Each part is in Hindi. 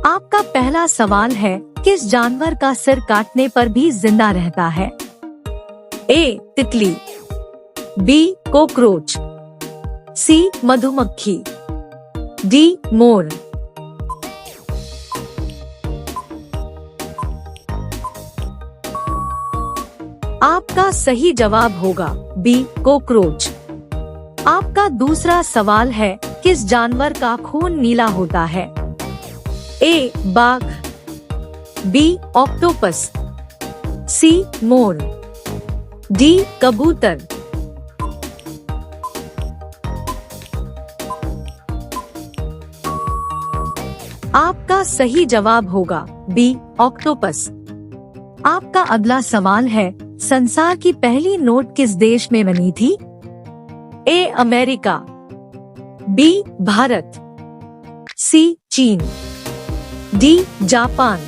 आपका पहला सवाल है, किस जानवर का सिर काटने पर भी जिंदा रहता है? ए. तितली, बी. कॉकरोच, सी. मधुमक्खी, डी. मोर। आपका सही जवाब होगा बी. कॉकरोच। आपका दूसरा सवाल है, किस जानवर का खून नीला होता है? ए. बाघ, बी. ऑक्टोपस, सी. मोर, डी. कबूतर। आपका सही जवाब होगा बी. ऑक्टोपस। आपका अगला सवाल है, संसार की पहली नोट किस देश में बनी थी? A. America, B. Bharat, C. चीन, डी. जापान।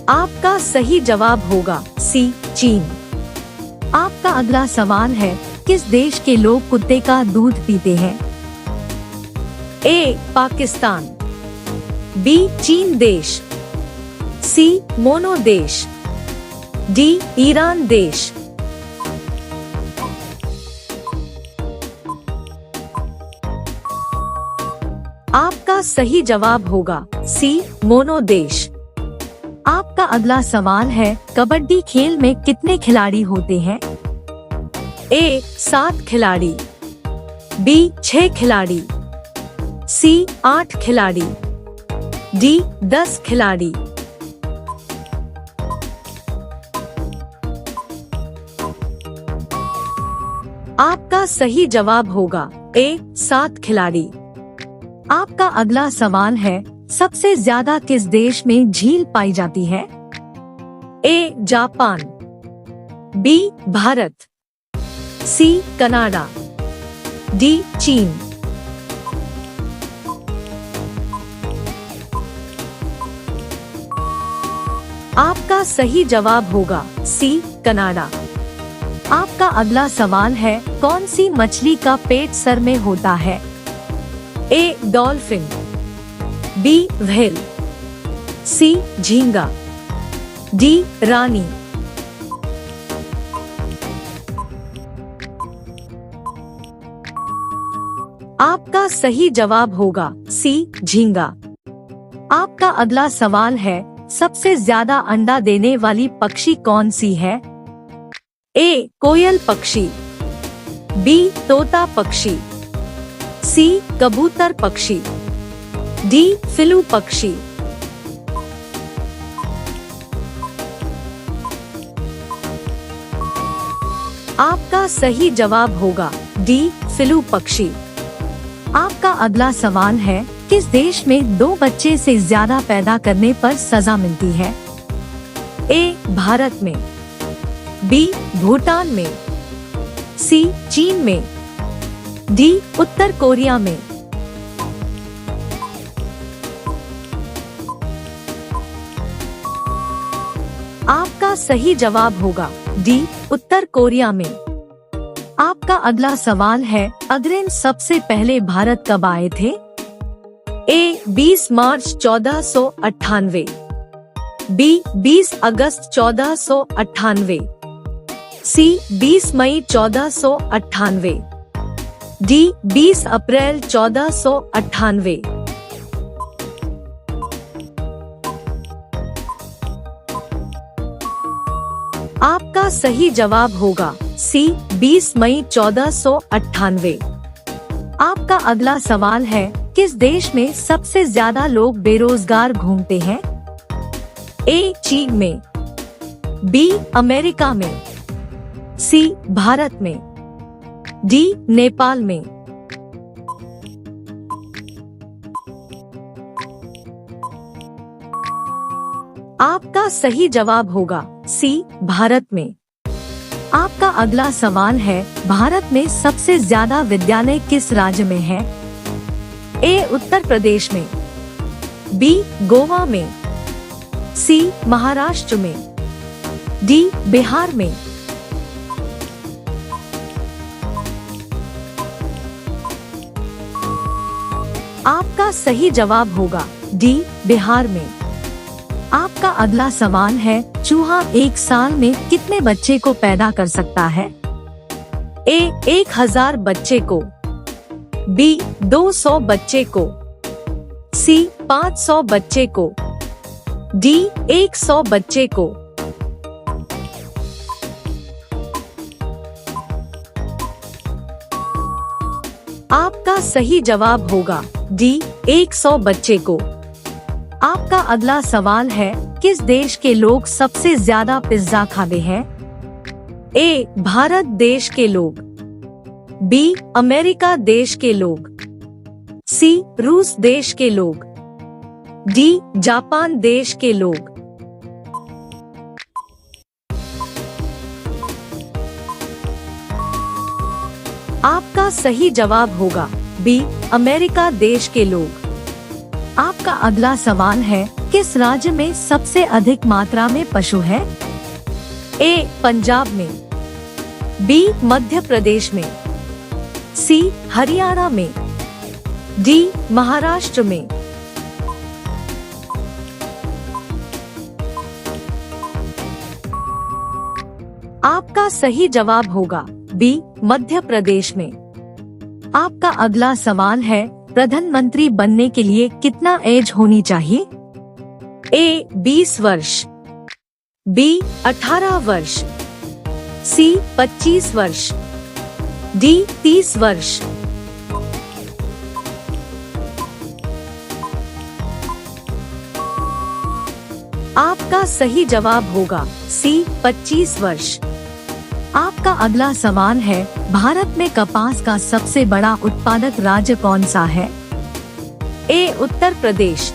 आपका सही जवाब होगा सी. चीन। आपका अगला सवाल है, किस देश के लोग कुत्ते का दूध पीते हैं? ए. पाकिस्तान, बी. चीन देश, सी. मोनो देश, डी. ईरान देश। आपका सही जवाब होगा सी. मोनो देश। आपका अगला सवाल है, कबड्डी खेल में कितने खिलाड़ी होते हैं? ए. 7 खिलाड़ी, बी. 6 खिलाड़ी, सी. 8 खिलाड़ी, डी. 10 खिलाड़ी। आपका सही जवाब होगा ए. 7 खिलाड़ी। आपका अगला सवाल है, सबसे ज्यादा किस देश में झील पाई जाती है? A. Japan, B. Bharat, C. Canada, D. चीन। आपका सही जवाब होगा सी. कनाडा। आपका अगला सवाल है, कौन सी मछली का पेट सर में होता है? A. Dolphin, B. Whale, C. झींगा, डी. रानी। आपका सही जवाब होगा सी. झींगा। आपका अगला सवाल है, सबसे ज्यादा अंडा देने वाली पक्षी कौन सी है? ए. कोयल पक्षी, बी. तोता पक्षी, सी. कबूतर पक्षी, डी. फिलू पक्षी। आपका सही जवाब होगा डी. फिलू पक्षी। आपका अगला सवाल है, किस देश में 2 बच्चे से ज्यादा पैदा करने पर सजा मिलती है? ए. भारत में, बी. भूटान में, सी. चीन में, डी. उत्तर कोरिया में। आपका सही जवाब होगा डी. उत्तर कोरिया में। आपका अगला सवाल है, अग्रसेन सबसे पहले भारत कब आए थे? ए. 20 मार्च 1498, बी. 20 अगस्त 1498, सी. 20 मई 1498, डी. 20 अप्रैल 1498। आपका सही जवाब होगा सी. 20 मई 1498। आपका अगला सवाल है, किस देश में सबसे ज्यादा लोग बेरोजगार घूमते हैं? ए. चीन में, बी. अमेरिका में, सी. भारत में, डी. नेपाल में। आपका सही जवाब होगा सी. भारत में। आपका अगला सवाल है, भारत में सबसे ज्यादा विद्यालय किस राज्य में है? ए. उत्तर प्रदेश में, बी. गोवा में, सी. महाराष्ट्र में, डी. बिहार में। आपका सही जवाब होगा डी, बिहार में। आपका अगला सवाल है, चूहा एक साल में कितने बच्चे को पैदा कर सकता है? ए, 1000 बच्चे को, बी, 200 बच्चे को, सी, 500 बच्चे को, डी, 100 बच्चे को। आपका सही जवाब होगा डी, 100 बच्चे को। आपका अगला सवाल है, किस देश के लोग सबसे ज्यादा पिज्जा खाते हैं? ए, भारत देश के लोग, बी, अमेरिका देश के लोग, सी, रूस देश के लोग, डी, जापान देश के लोग। आपका सही जवाब होगा बी, अमेरिका देश के लोग। आपका अगला सवाल है, किस राज्य में सबसे अधिक मात्रा में पशु है? ए, पंजाब में, बी, मध्य प्रदेश में, सी, हरियाणा में, डी, महाराष्ट्र में। आपका सही जवाब होगा बी, मध्य प्रदेश में। आपका अगला सवाल है, प्रधानमंत्री बनने के लिए कितना एज होनी चाहिए? ए, 20 वर्ष, बी, 18 वर्ष, सी, 25 वर्ष, डी, 30 वर्ष। आपका सही जवाब होगा सी, 25 वर्ष। आपका अगला सवाल है, भारत में कपास का सबसे बड़ा उत्पादक राज्य कौन सा है? ए, उत्तर प्रदेश,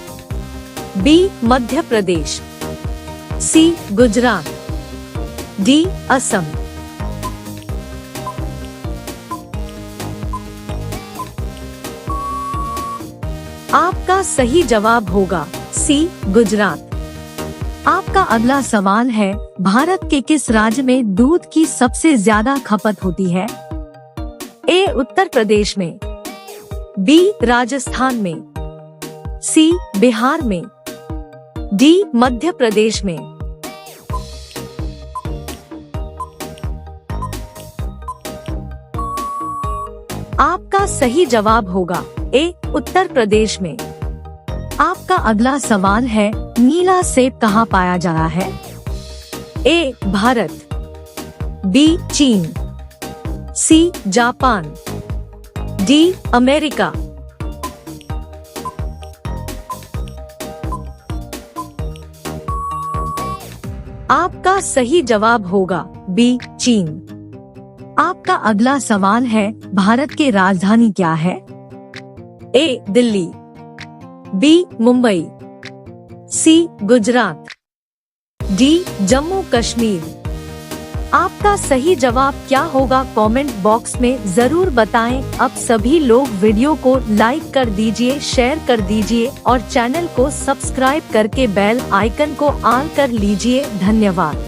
बी, मध्य प्रदेश, सी, गुजरात, डी, असम। आपका सही जवाब होगा सी, गुजरात। आपका अगला सवाल है, भारत के किस राज्य में दूध की सबसे ज्यादा खपत होती है? ए, उत्तर प्रदेश में, बी, राजस्थान में, सी, बिहार में, डी, मध्य प्रदेश में। आपका सही जवाब होगा ए, उत्तर प्रदेश में। आपका अगला सवाल है, नीला सेब कहाँ पाया जा रहा है? ए, भारत, बी, चीन, सी, जापान, डी, अमेरिका। आपका सही जवाब होगा बी, चीन। आपका अगला सवाल है, भारत की राजधानी क्या है? ए, दिल्ली, बी, मुंबई, सी, गुजरात, डी, जम्मू कश्मीर। आपका सही जवाब क्या होगा कमेंट बॉक्स में जरूर बताएं। अब सभी लोग वीडियो को लाइक कर दीजिए, शेयर कर दीजिए और चैनल को सब्सक्राइब करके बेल आइकन को ऑन कर लीजिए। धन्यवाद।